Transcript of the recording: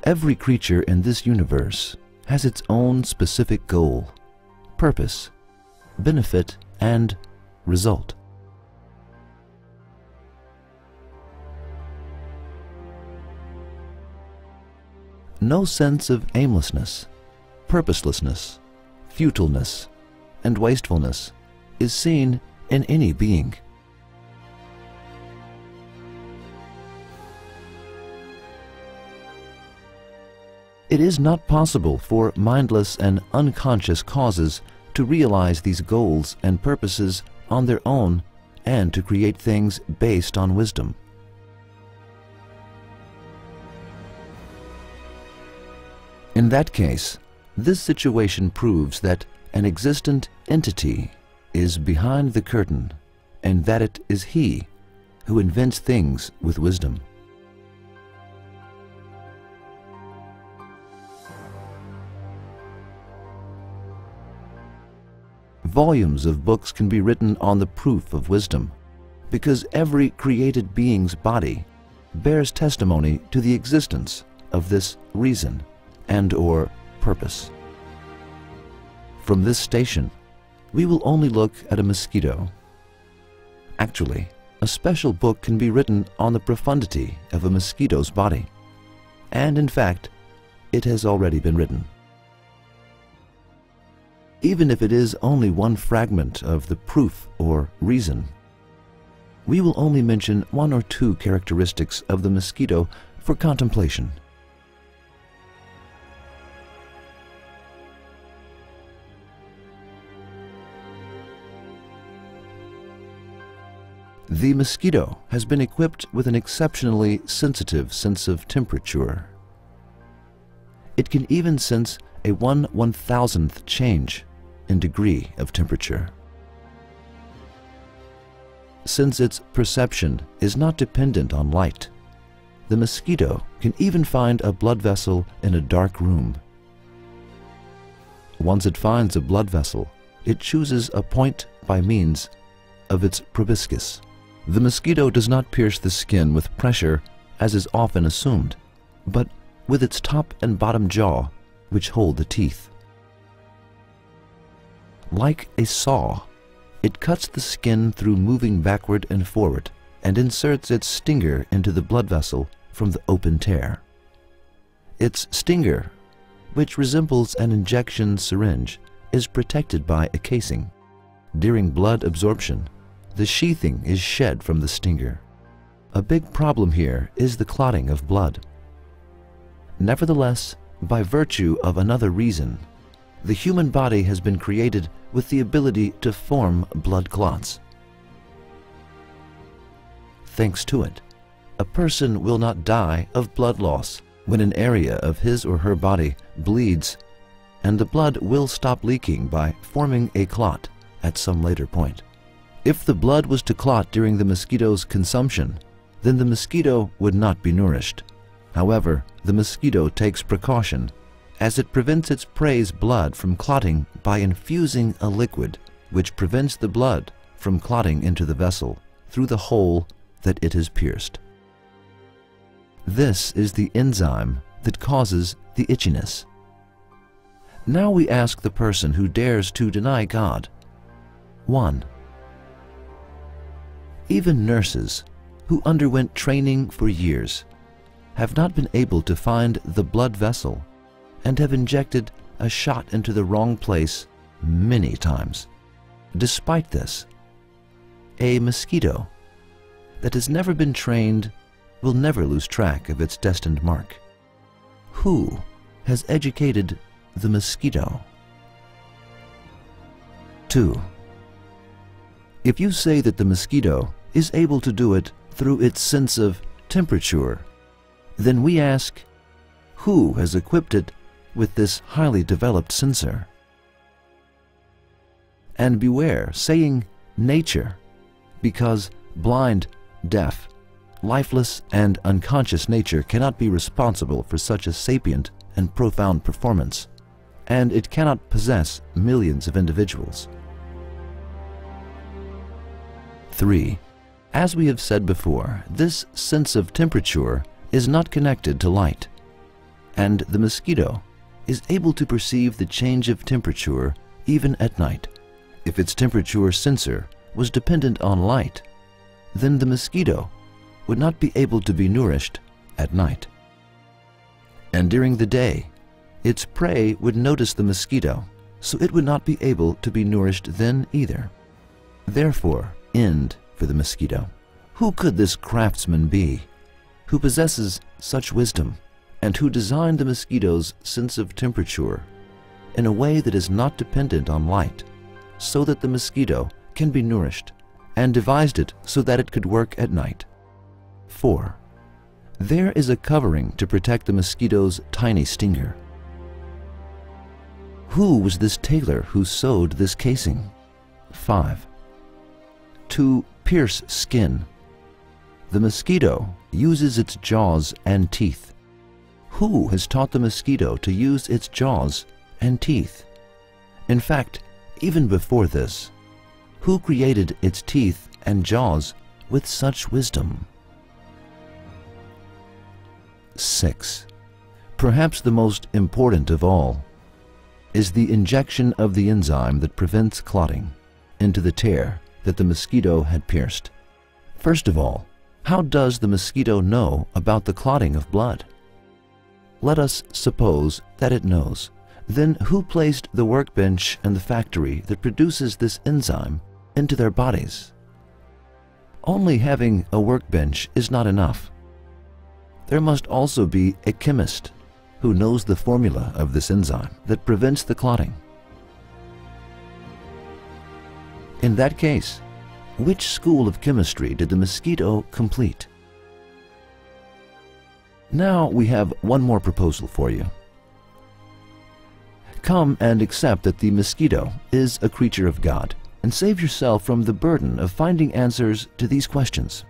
Every creature in this universe has its own specific goal, purpose, benefit, and result. No sense of aimlessness, purposelessness, futileness, and wastefulness is seen in any being. It is not possible for mindless and unconscious causes to realize these goals and purposes on their own and to create things based on wisdom. In that case, this situation proves that an existent entity is behind the curtain and that it is he who invents things with wisdom. Volumes of books can be written on the proof of wisdom, because every created being's body bears testimony to the existence of this reason and/or purpose. From this station, we will only look at a mosquito. Actually, a special book can be written on the profundity of a mosquito's body, and in fact, it has already been written. Even if it is only one fragment of the proof or reason, we will only mention one or two characteristics of the mosquito for contemplation. The mosquito has been equipped with an exceptionally sensitive sense of temperature. It can even sense a 1/1000th change in degree of temperature. Since its perception is not dependent on light, the mosquito can even find a blood vessel in a dark room. Once it finds a blood vessel, it chooses a point by means of its proboscis. The mosquito does not pierce the skin with pressure, as is often assumed, but with its top and bottom jaw, which hold the teeth. Like a saw, it cuts the skin through moving backward and forward and inserts its stinger into the blood vessel from the open tear. Its stinger, which resembles an injection syringe, is protected by a casing. During blood absorption, the sheathing is shed from the stinger. A big problem here is the clotting of blood. Nevertheless, by virtue of another reason, the human body has been created with the ability to form blood clots. Thanks to it, a person will not die of blood loss when an area of his or her body bleeds, and the blood will stop leaking by forming a clot at some later point. If the blood was to clot during the mosquito's consumption, then the mosquito would not be nourished. However, the mosquito takes precaution as it prevents its prey's blood from clotting by infusing a liquid which prevents the blood from clotting into the vessel through the hole that it has pierced. This is the enzyme that causes the itchiness. Now we ask the person who dares to deny God. 1. Even nurses who underwent training for years have not been able to find the blood vessel and have injected a shot into the wrong place many times. Despite this, a mosquito that has never been trained will never lose track of its destined mark. Who has educated the mosquito? 2. If you say that the mosquito is able to do it through its sense of temperature, then we ask, who has equipped it with this highly developed sensor? And beware saying nature, because blind, deaf, lifeless, and unconscious nature cannot be responsible for such a sapient and profound performance, and it cannot possess millions of individuals. 3. As we have said before, this sense of temperature is not connected to light. and the mosquito is able to perceive the change of temperature even at night. If its temperature sensor was dependent on light, then the mosquito would not be able to be nourished at night. And during the day, its prey would notice the mosquito, so it would not be able to be nourished then either. Therefore, end for the mosquito. Who could this craftsman be who possesses such wisdom and who designed the mosquito's sense of temperature in a way that is not dependent on light, so that the mosquito can be nourished, and devised it so that it could work at night? 4. There is a covering to protect the mosquito's tiny stinger. Who was this tailor who sewed this casing? 5. To pierce skin. The mosquito uses its jaws and teeth. Who has taught the mosquito to use its jaws and teeth? In fact, even before this, who created its teeth and jaws with such wisdom? 6. Perhaps the most important of all is the injection of the enzyme that prevents clotting into the tear that the mosquito had pierced. First of all, how does the mosquito know about the clotting of blood? Let us suppose that it knows. Then who placed the workbench and the factory that produces this enzyme into their bodies? Only having a workbench is not enough. There must also be a chemist who knows the formula of this enzyme that prevents the clotting. In that case, which school of chemistry did the mosquito complete? Now we have one more proposal for you. Come and accept that the mosquito is a creature of God, and save yourself from the burden of finding answers to these questions.